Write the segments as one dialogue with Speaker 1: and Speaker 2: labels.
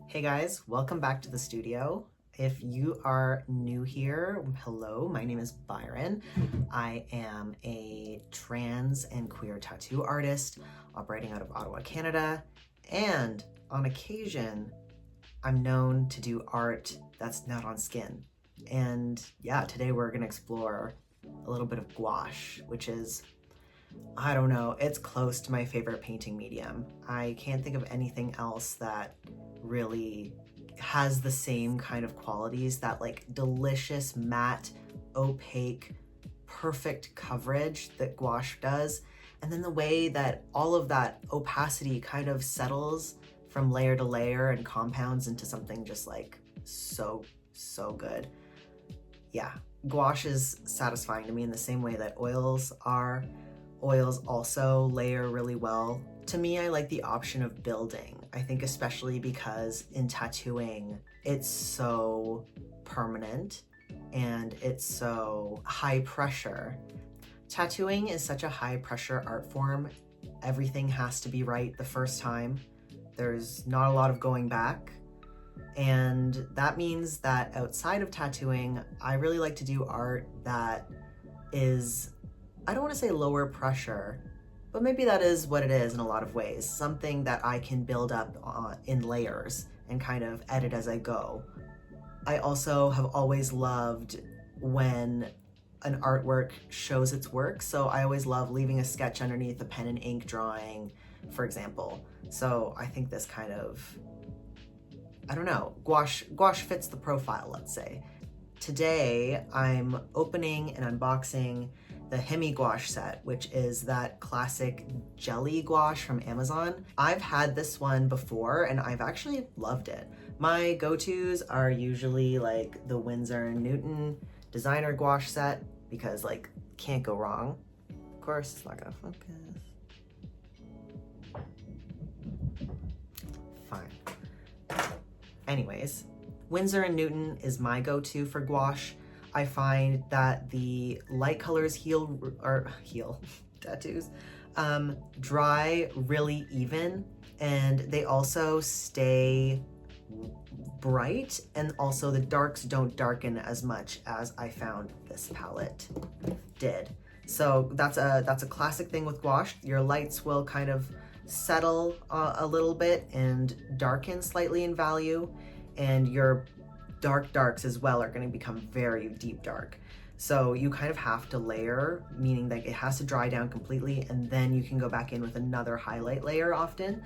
Speaker 1: Hey guys, welcome back to the studio. If you are new here, hello, my name is Byron. I am a trans and queer tattoo artist operating out of Ottawa, Canada, and on occasion, I'm known to do art that's not on skin. And yeah, today we're gonna explore a little bit of gouache, which is, I don't know, it's close to my favorite painting medium. I can't think of anything else that really has the same kind of qualities, that like delicious, matte, opaque, perfect coverage that gouache does. And then the way that all of that opacity kind of settles from layer to layer and compounds into something just like so good. Yeah, gouache is satisfying to me in the same way that oils are. Oils also layer really well. To me, I like the option of building. I think especially because in tattooing, it's so permanent and it's so high pressure. Tattooing is such a high pressure art form. Everything has to be right the first time. There's not a lot of going back. And that means that outside of tattooing, I really like to do art that is, I don't want to say lower pressure, but maybe that is what it is in a lot of ways. Something that I can build up in layers and kind of edit as I go. I also have always loved when an artwork shows its work. So I always love leaving a sketch underneath a pen and ink drawing, for example. So I think this kind of, I don't know, gouache fits the profile, let's say. Today, I'm opening and unboxing the HIMI Gouache set, which is that classic jelly gouache from Amazon. I've had this one before and I've actually loved it. My go-tos are usually like the Winsor & Newton designer gouache set because like can't go wrong. Of course, it's not gonna focus. Fine. Anyways, Winsor & Newton is my go-to for gouache. I find that the light colors heal tattoos dry really even, and they also stay bright, and also the darks don't darken as much as I found this palette did. So that's a classic thing with gouache. Your lights will kind of settle a little bit and darken slightly in value, and your darks as well are going to become very deep dark. So you kind of have to layer, meaning that it has to dry down completely, and then you can go back in with another highlight layer often.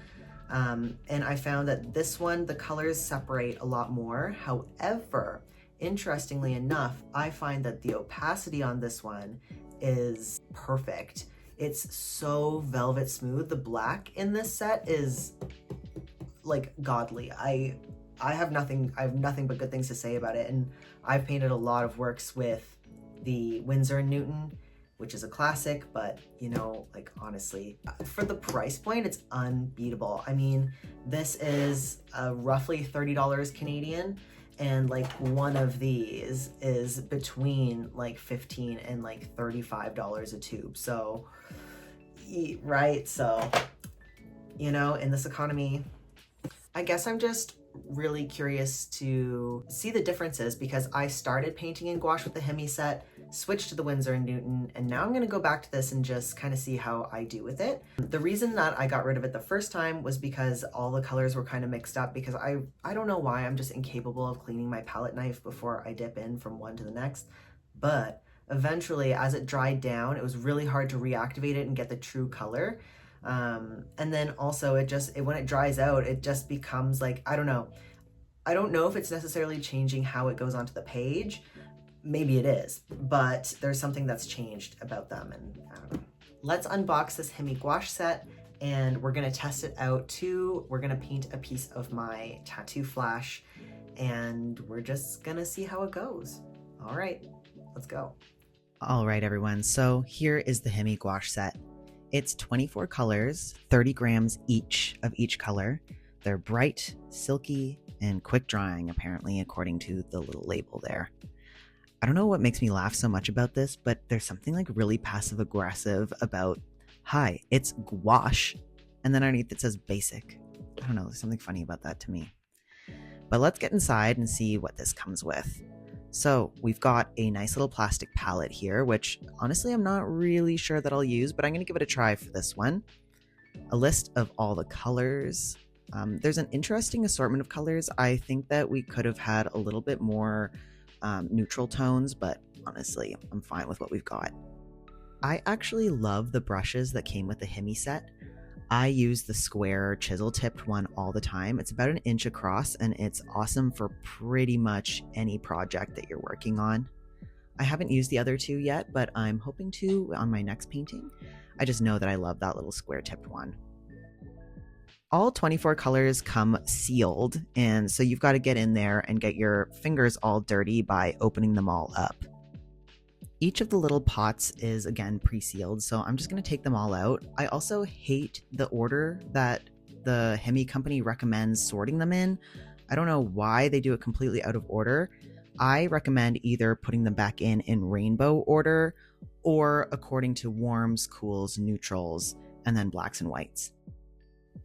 Speaker 1: And I found that this one, the colors separate a lot more. However, interestingly enough, I find that the opacity on this one is perfect. It's so velvet smooth. The black in this set is like godly. I have nothing but good things to say about it, and I've painted a lot of works with the Winsor & Newton, which is a classic, but you know, like honestly, for the price point, it's unbeatable. I mean, this is roughly $30 Canadian, and like one of these is between like $15 and like $35 a tube. So, right? So, you know, in this economy, I guess I'm just really curious to see the differences because I started painting in gouache with the HIMI set, switched to the Winsor & Newton, and now I'm going to go back to this and just kind of see how I do with it. The reason that I got rid of it the first time was because all the colors were kind of mixed up, because I don't know why, I'm just incapable of cleaning my palette knife before I dip in from one to the next. But eventually, as it dried down, it was really hard to reactivate it and get the true color. And then also when it dries out, it just becomes like, I don't know if it's necessarily changing how it goes onto the page. Maybe it is, but there's something that's changed about them, and I don't know. Let's unbox this HIMI Gouache set, and we're gonna test it out too. We're gonna paint a piece of my tattoo flash, and we're just gonna see how it goes. All right, let's go. All right, everyone, so here is the HIMI Gouache set. It's 24 colors, 30 grams each of each color. They're bright, silky, and quick drying, apparently, according to the little label there. I don't know what makes me laugh so much about this, but there's something like really passive aggressive about, hi, it's gouache, and then underneath it says basic. I don't know, there's something funny about that to me. But let's get inside and see what this comes with. So we've got a nice little plastic palette here, which honestly I'm not really sure that I'll use, but I'm going to give it a try for this one. A list of all the colors. There's an interesting assortment of colors. I think that we could have had a little bit more neutral tones, but honestly, I'm fine with what we've got. I actually love the brushes that came with the HIMI set. I use the square chisel-tipped one all the time. It's about 1 inch across, and it's awesome for pretty much any project that you're working on. I haven't used the other two yet, but I'm hoping to on my next painting. I just know that I love that little square-tipped one. All 24 colors come sealed, and so you've got to get in there and get your fingers all dirty by opening them all up. Each of the little pots is, again, pre-sealed, so I'm just going to take them all out. I also hate the order that the HIMI company recommends sorting them in. I don't know why they do it completely out of order. I recommend either putting them back in rainbow order or according to warms, cools, neutrals, and then blacks and whites.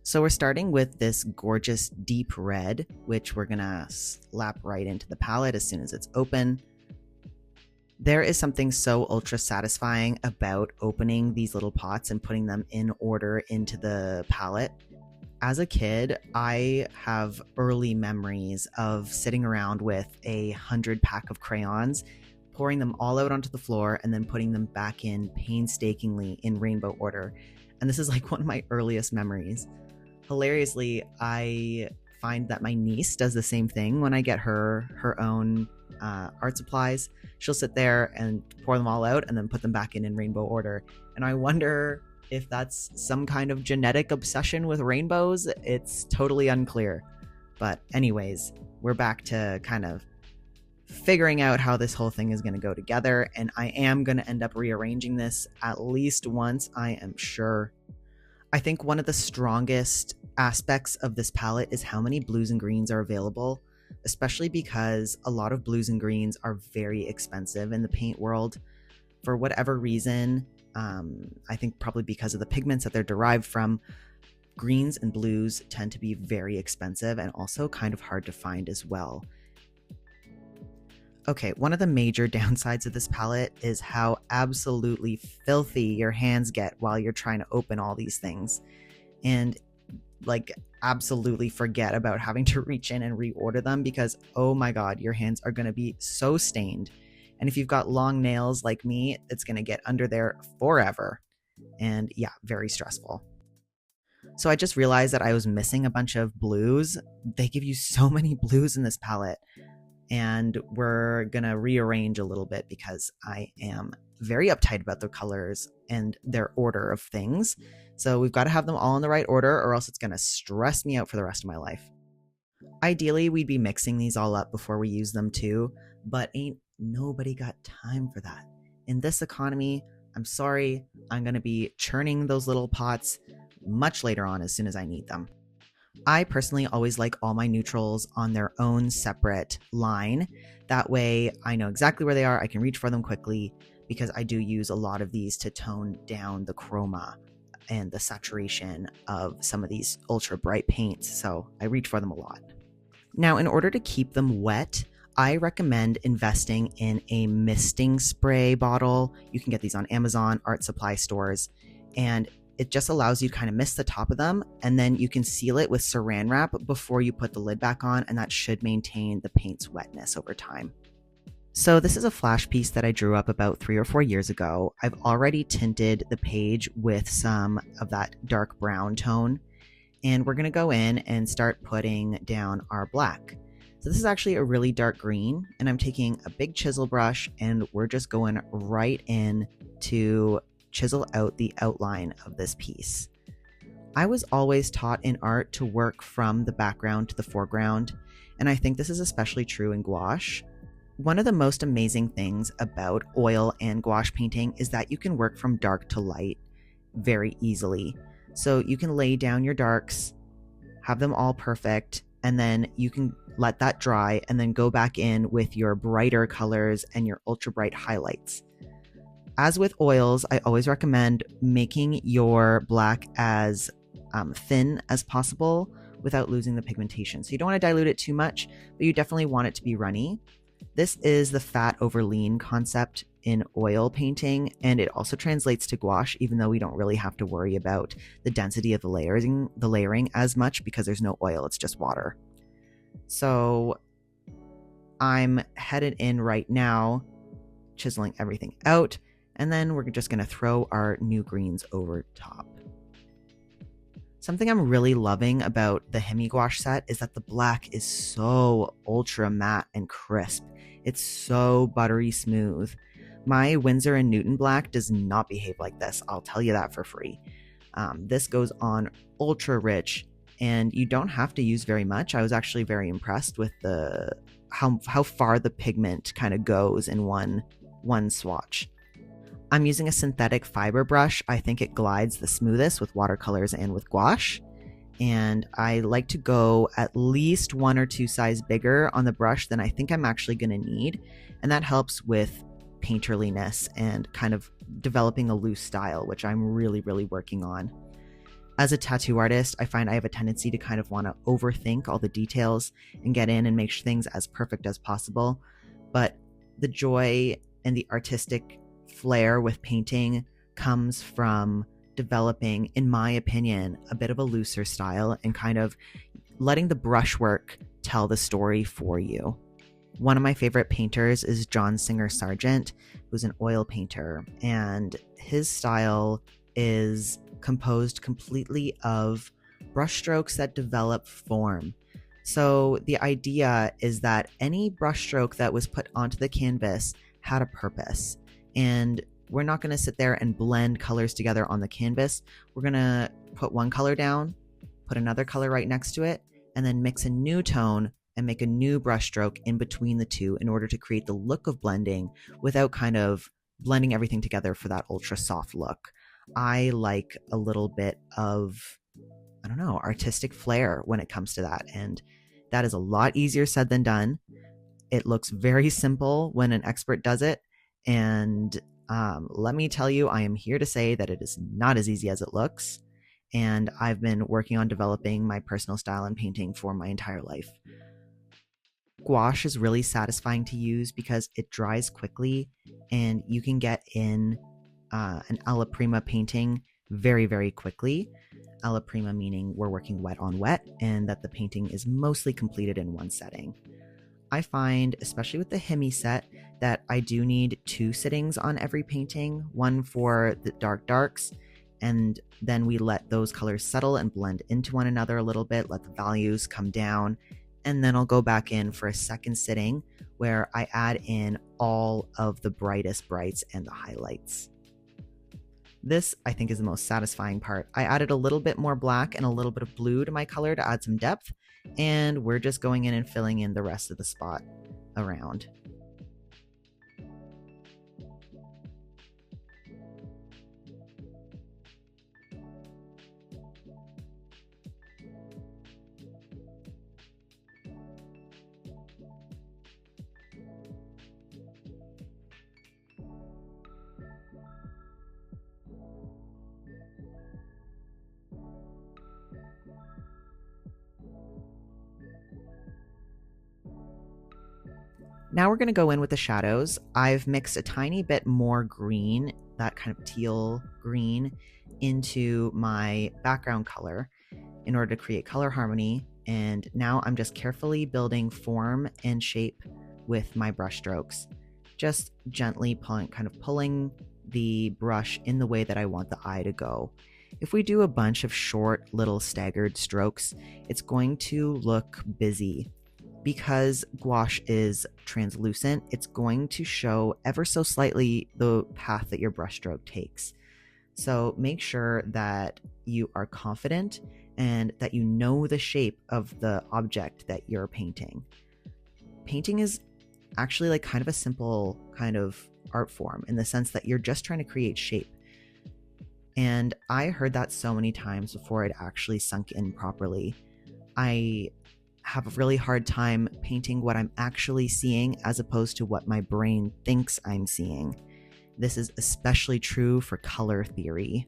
Speaker 1: So we're starting with this gorgeous deep red, which we're going to slap right into the palette as soon as it's open. There is something so ultra satisfying about opening these little pots and putting them in order into the palette. As a kid, I have early memories of sitting around with 100 pack of crayons, pouring them all out onto the floor, and then putting them back in painstakingly in rainbow order. And this is like one of my earliest memories. Hilariously, I find that my niece does the same thing when I get her own art supplies. She'll sit there and pour them all out and then put them back in rainbow order. And I wonder if that's some kind of genetic obsession with rainbows. It's totally unclear. But anyways, we're back to kind of figuring out how this whole thing is going to go together. And I am going to end up rearranging this at least once, I am sure. I think one of the strongest aspects of this palette is how many blues and greens are available, especially because a lot of blues and greens are very expensive in the paint world. For whatever reason, I think probably because of the pigments that they're derived from, greens and blues tend to be very expensive and also kind of hard to find as well. Okay, one of the major downsides of this palette is how absolutely filthy your hands get while you're trying to open all these things. And like absolutely forget about having to reach in and reorder them because, oh my God, your hands are going to be so stained. And if you've got long nails like me, it's going to get under there forever. And yeah, very stressful. So I just realized that I was missing a bunch of blues. They give you so many blues in this palette. And we're going to rearrange a little bit because I am very uptight about the colors and their order of things. So we've got to have them all in the right order or else it's going to stress me out for the rest of my life. Ideally, we'd be mixing these all up before we use them too, but ain't nobody got time for that. In this economy, I'm sorry, I'm going to be churning those little pots much later on as soon as I need them. I personally always like all my neutrals on their own separate line. That way I know exactly where they are. I can reach for them quickly because I do use a lot of these to tone down the chroma and the saturation of some of these ultra bright paints. So I reach for them a lot. Now, in order to keep them wet, I recommend investing in a misting spray bottle. You can get these on Amazon, art supply stores, and it just allows you to kind of mist the top of them, and then you can seal it with saran wrap before you put the lid back on, and that should maintain the paint's wetness over time. So this is a flash piece that I drew up about 3 or 4 years ago. I've already tinted the page with some of that dark brown tone, and we're going to go in and start putting down our black. So this is actually a really dark green, and I'm taking a big chisel brush, and we're just going right in to chisel out the outline of this piece. I was always taught in art to work from the background to the foreground, and I think this is especially true in gouache. One of the most amazing things about oil and gouache painting is that you can work from dark to light very easily. So you can lay down your darks, have them all perfect, and then you can let that dry and then go back in with your brighter colors and your ultra bright highlights. As with oils, I always recommend making your black as thin as possible
Speaker 2: without losing the pigmentation. So you don't want to dilute it too much, but you definitely want it to be runny. This is the fat over lean concept in oil painting, and it also translates to gouache, even though we don't really have to worry about the density of the layering as much because there's no oil, it's just water. So I'm headed in right now, chiseling everything out, and then we're just going to throw our new greens over top. Something I'm really loving about the HIMI Gouache set is that the black is so ultra matte and crisp. It's so buttery smooth. My Winsor & Newton black does not behave like this, I'll tell you that for free. This goes on ultra rich, and you don't have to use very much. I was actually very impressed with how far the pigment kind of goes in one swatch. I'm using a synthetic fiber brush. I think it glides the smoothest with watercolors and with gouache. And I like to go at least 1 or 2 sizes bigger on the brush than I think I'm actually going to need. And that helps with painterliness and kind of developing a loose style, which I'm really, really working on. As a tattoo artist, I find I have a tendency to kind of want to overthink all the details and get in and make things as perfect as possible. But the joy and the artistic flair with painting comes from developing, in my opinion, a bit of a looser style and kind of letting the brushwork tell the story for you. One of my favorite painters is John Singer Sargent, who's an oil painter, and his style is composed completely of brushstrokes that develop form. So the idea is that any brushstroke that was put onto the canvas had a purpose. And we're not going to sit there and blend colors together on the canvas. We're going to put one color down, put another color right next to it, and then mix a new tone and make a new brushstroke in between the two in order to create the look of blending without kind of blending everything together for that ultra soft look. I like a little bit of, I don't know, artistic flair when it comes to that. And that is a lot easier said than done. It looks very simple when an expert does it. And let me tell you, I am here to say that it is not as easy as it looks. And I've been working on developing my personal style in painting for my entire life. Gouache is really satisfying to use because it dries quickly and you can get in an alla prima painting very, very quickly. Alla prima meaning we're working wet on wet and that the painting is mostly completed in one setting. I find, especially with the HIMI set, that I do need 2 sittings on every painting, one for the darks, and then we let those colors settle and blend into one another a little bit, let the values come down, and then I'll go back in for a second sitting where I add in all of the brightest brights and the highlights. This, I think, is the most satisfying part. I added a little bit more black and a little bit of blue to my color to add some depth, and we're just going in and filling in the rest of the spot around. Now we're going to go in with the shadows. I've mixed a tiny bit more green, that kind of teal green, into my background color in order to create color harmony. And now I'm just carefully building form and shape with my brush strokes. Just gently pulling the brush in the way that I want the eye to go. If we do a bunch of short little staggered strokes, it's going to look busy. Because gouache is translucent, it's going to show ever so slightly the path that your brushstroke takes. So make sure that you are confident and that you know the shape of the object that you're painting. Painting is actually like kind of a simple kind of art form in the sense that you're just trying to create shape. And I heard that so many times before it actually sunk in properly. I have a really hard time painting what I'm actually seeing as opposed to what my brain thinks I'm seeing. This is especially true for color theory.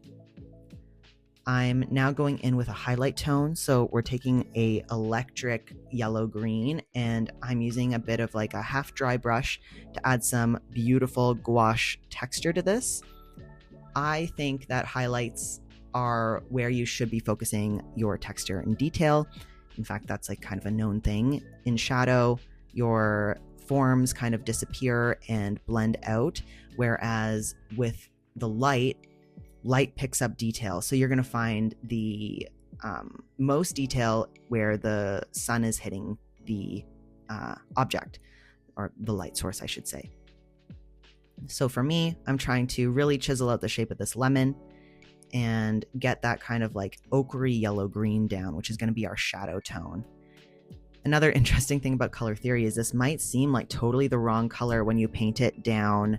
Speaker 2: I'm now going in with a highlight tone. So we're taking a electric yellow green, and I'm using a bit of like a half dry brush to add some beautiful gouache texture to this. I think that highlights are where you should be focusing your texture and detail. In fact, that's like kind of a known thing. In shadow, your forms kind of disappear and blend out, whereas with the light picks up detail. So you're going to find the most detail where the sun is hitting the object, or the light source, I should say. So for me, I'm trying to really chisel out the shape of this lemon and get that kind of like ochre yellow green down, which is going to be our shadow tone. Another interesting thing about color theory is this might seem like totally the wrong color when you paint it down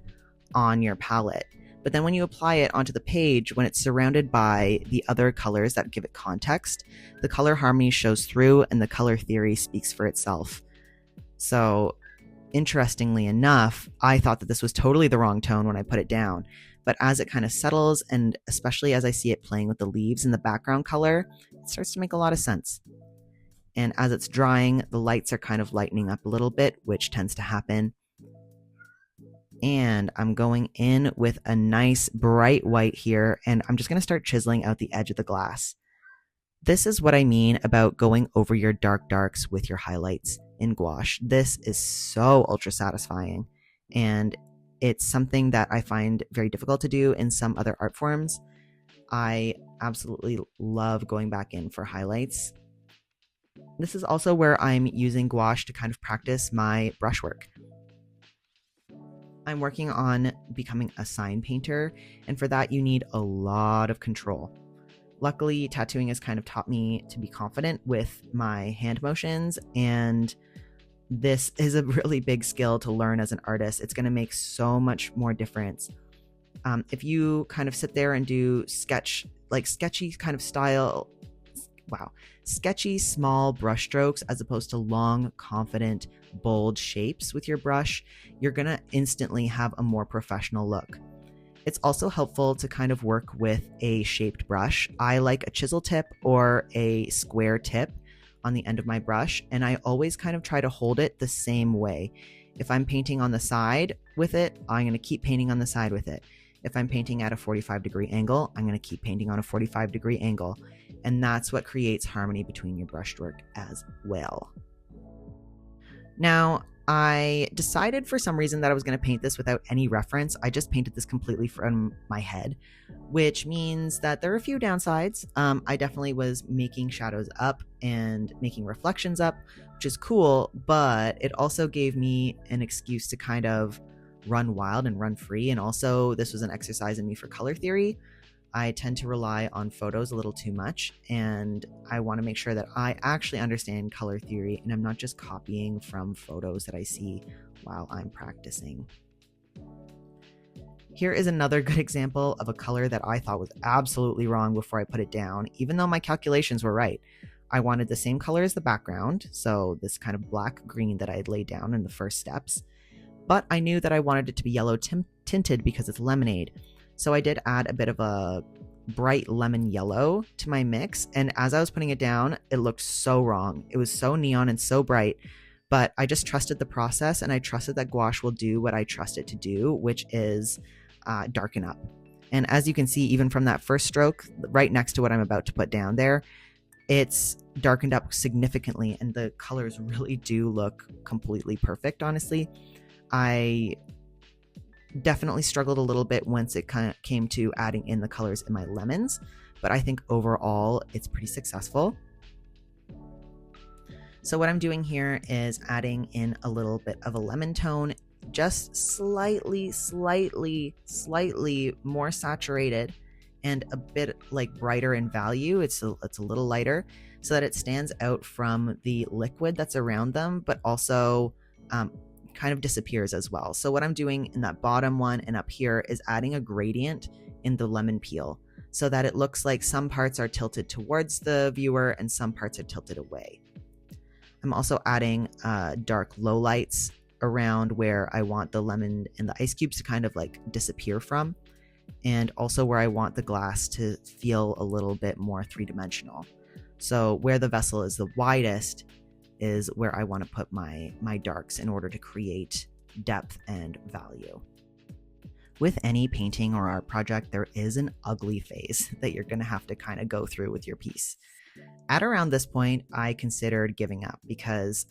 Speaker 2: on your palette. But then when you apply it onto the page, when it's surrounded by the other colors that give it context, the color harmony shows through and the color theory speaks for itself. So interestingly enough, I thought that this was totally the wrong tone when I put it down. But as it kind of settles, and especially as I see it playing with the leaves in the background color, it starts to make a lot of sense. And as it's drying, the lights are kind of lightening up a little bit, which tends to happen. And I'm going in with a nice bright white here, and I'm just going to start chiseling out the edge of the glass. This is what I mean about going over your darks with your highlights in gouache. This is so ultra satisfying, and it's something that I find very difficult to do in some other art forms. I absolutely love going back in for highlights. This is also where I'm using gouache to kind of practice my brushwork. I'm working on becoming a sign painter, and for that you need a lot of control. Luckily, tattooing has kind of taught me to be confident with my hand motions, and this is a really big skill to learn as an artist. It's going to make so much more difference. If you kind of sit there and do sketchy kind of style, sketchy small brush strokes as opposed to long, confident, bold shapes with your brush, you're going to instantly have a more professional look. It's also helpful to kind of work with a shaped brush. I like a chisel tip or a square tip on the end of my brush, and I always kind of try to hold it the same way. If I'm painting on the side with it, I'm going to keep painting on the side with it. If I'm painting at a 45-degree angle, I'm going to keep painting on a 45-degree angle. And that's what creates harmony between your brushwork as well. Now, I decided for some reason that I was going to paint this without any reference. I just painted this completely from my head, which means that there are a few downsides. I definitely was making shadows up and making reflections up, which is cool, but it also gave me an excuse to kind of run wild and run free. And also, this was an exercise in me for color theory. I tend to rely on photos a little too much, and I want to make sure that I actually understand color theory and I'm not just copying from photos that I see while I'm practicing. Here is another good example of a color that I thought was absolutely wrong before I put it down, even though my calculations were right. I wanted the same color as the background, so this kind of black-green that I had laid down in the first steps, but I knew that I wanted it to be yellow tinted because it's lemonade. So I did add a bit of a bright lemon yellow to my mix, and as I was putting it down, it looked so wrong. It was so neon and so bright, but I just trusted the process, and I trusted that gouache will do what I trust it to do, which is darken up. And as you can see, even from that first stroke, right next to what I'm about to put down there, it's darkened up significantly, and the colors really do look completely perfect, honestly. I definitely struggled a little bit once it kind of came to adding in the colors in my lemons, but I think overall it's pretty successful. So what I'm doing here is adding in a little bit of a lemon tone, just slightly more saturated and a bit like brighter in value. It's a little lighter so that it stands out from the liquid that's around them, but also kind of disappears as well. So what I'm doing in that bottom one and up here is adding a gradient in the lemon peel so that it looks like some parts are tilted towards the viewer and some parts are tilted away. I'm also adding dark lowlights around where I want the lemon and the ice cubes to kind of like disappear from. and also where I want the glass to feel a little bit more three-dimensional. So where the vessel is the widest is where I want to put my darks in order to create depth and value. With any painting or art project, there is an ugly phase that you're going to have to kind of go through with your piece. At around this point, I considered giving up because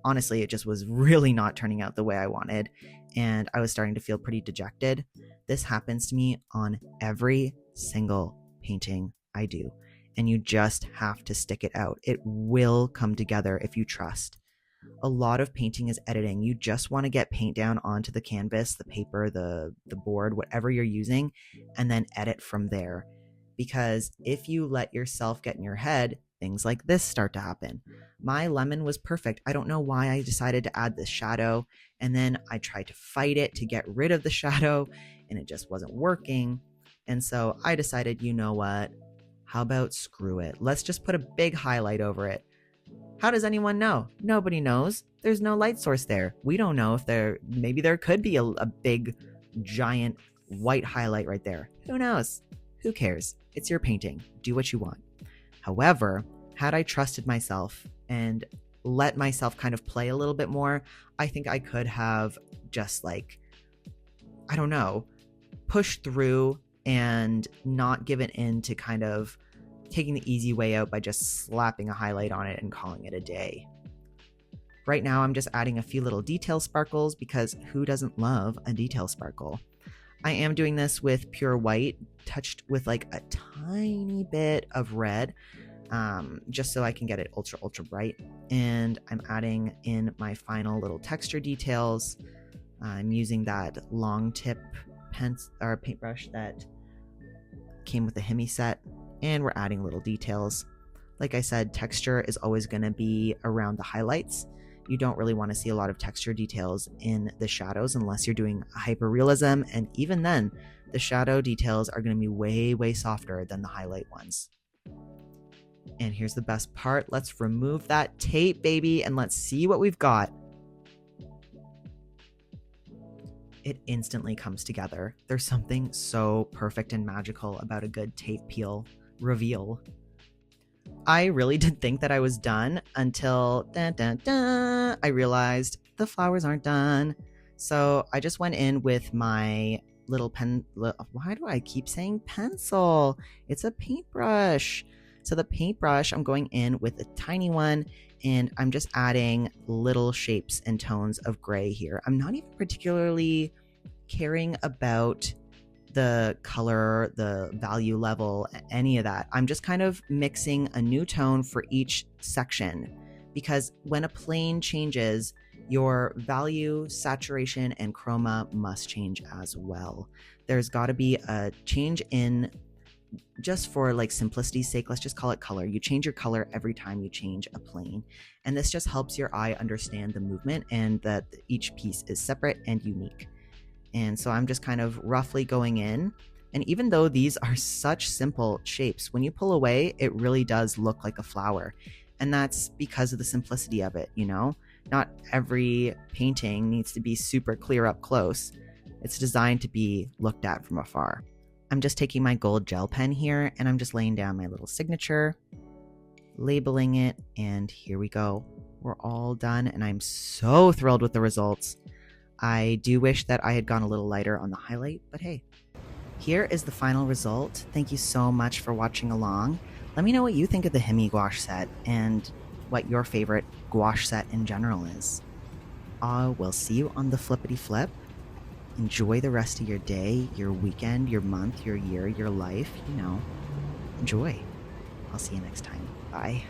Speaker 2: honestly, it just was really not turning out the way I wanted, and I was starting to feel pretty dejected. This happens to me on every single painting I do, and you just have to stick it out. It will come together if you trust. A lot of painting is editing. You just want to get paint down onto the canvas, the paper, the board, whatever you're using, and then edit from there. Because if you let yourself get in your head, things like this start to happen. My lemon was perfect. I don't know why I decided to add this shadow, and then I tried to fight it to get rid of the shadow, and it just wasn't working. And so I decided, you know what? How about screw it? Let's just put a big highlight over it. How does anyone know? Nobody knows. There's no light source there. We don't know if maybe there could be a big, giant white highlight right there. Who knows? Who cares? It's your painting. Do what you want. However, had I trusted myself and let myself kind of play a little bit more, I think I could have just pushed through and not given in to kind of taking the easy way out by just slapping a highlight on it and calling it a day. Right now, I'm just adding a few little detail sparkles because who doesn't love a detail sparkle? I am doing this with pure white, touched with like a tiny bit of red, just so I can get it ultra bright. And I'm adding in my final little texture details. I'm using that long tip paintbrush that came with the HIMI set, and we're adding little details. Like I said, texture is always going to be around the highlights. You don't really want to see a lot of texture details in the shadows unless you're doing hyperrealism, and even then, the shadow details are going to be way softer than the highlight ones. And here's the best part. Let's remove that tape, baby, and let's see what we've got. It instantly comes together. There's something so perfect and magical about a good tape peel reveal. I really did think that I was done until I realized the flowers aren't done. So I just went in with my little pen. Why do I keep saying pencil? It's a paintbrush. So the paintbrush, I'm going in with a tiny one, and I'm just adding little shapes and tones of gray here. I'm not even particularly caring about the color, the value level, any of that. I'm just kind of mixing a new tone for each section, because when a plane changes, your value, saturation, and chroma must change as well. There's got to be a change in, just for like simplicity's sake, let's just call it color. You change your color every time you change a plane. And this just helps your eye understand the movement and that each piece is separate and unique. And so I'm just kind of roughly going in. And even though these are such simple shapes, when you pull away, it really does look like a flower. And that's because of the simplicity of it, you know? Not every painting needs to be super clear up close. It's designed to be looked at from afar. I'm just taking my gold gel pen here, and I'm just laying down my little signature, labeling it, and here we go. We're all done, and I'm so thrilled with the results. I do wish that I had gone a little lighter on the highlight, but hey. Here is the final result. Thank you so much for watching along. Let me know what you think of the HIMI Gouache set and what your favorite gouache set in general is. We'll see you on the flippity flip. Enjoy the rest of your day, your weekend, your month, your year, your life, you know. Enjoy. I'll see you next time. Bye.